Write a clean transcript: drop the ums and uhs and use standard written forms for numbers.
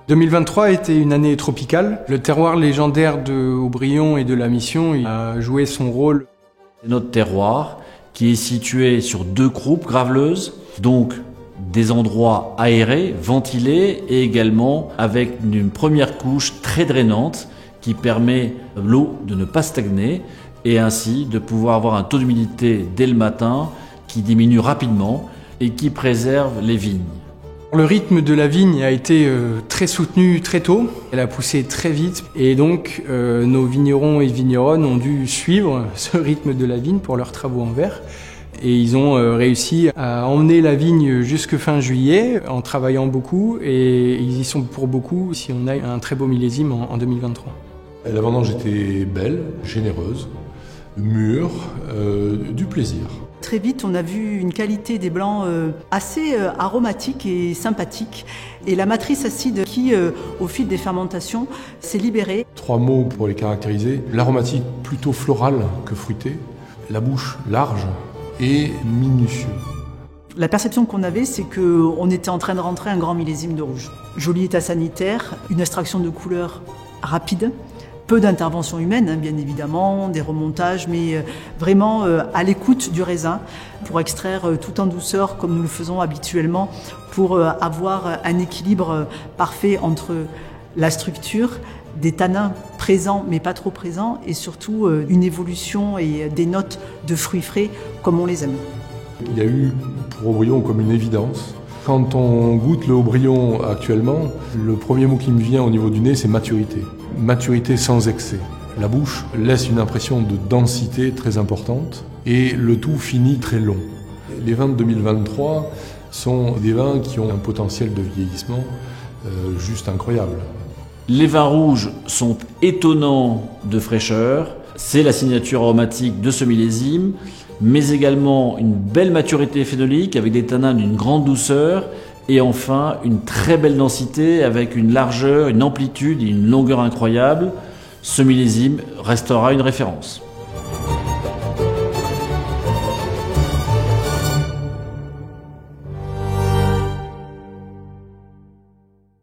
2023 a été une année tropicale. Le terroir légendaire de Aubryon et de la Mission a joué son rôle. C'est notre terroir qui est situé sur 2 croupes graveleuses, donc des endroits aérés, ventilés et également avec une première couche très drainante qui permet à l'eau de ne pas stagner et ainsi de pouvoir avoir un taux d'humidité dès le matin qui diminue rapidement et qui préserve les vignes. Le rythme de la vigne a été très soutenu très tôt, elle a poussé très vite et donc nos vignerons et vigneronnes ont dû suivre ce rythme de la vigne pour leurs travaux en verre et ils ont réussi à emmener la vigne jusque fin juillet en travaillant beaucoup et ils y sont pour beaucoup si on a un très beau millésime en 2023. La vendange était belle, généreuse, mûre, du plaisir. Très vite, on a vu une qualité des blancs assez aromatique et sympathique. Et la matrice acide qui, au fil des fermentations, s'est libérée. 3 mots pour les caractériser. L'aromatique plutôt floral que fruité. La bouche large et minutieux. La perception qu'on avait, c'est qu'on était en train de rentrer un grand millésime de rouge. Joli état sanitaire, une extraction de couleur rapide. Peu d'intervention humaine, bien évidemment, des remontages, mais vraiment à l'écoute du raisin pour extraire tout en douceur comme nous le faisons habituellement pour avoir un équilibre parfait entre la structure, des tanins présents mais pas trop présents et surtout une évolution et des notes de fruits frais comme on les aime. Il y a eu pour Aubryon comme une évidence. Quand on goûte le Aubryon actuellement, le premier mot qui me vient au niveau du nez, c'est maturité. Maturité sans excès. La bouche laisse une impression de densité très importante et le tout finit très long. Les vins de 2023 sont des vins qui ont un potentiel de vieillissement juste incroyable. Les vins rouges sont étonnants de fraîcheur, c'est la signature aromatique de ce millésime, mais également une belle maturité phénolique avec des tanins d'une grande douceur et enfin une très belle densité avec une largeur, une amplitude et une longueur incroyable. Ce millésime restera une référence.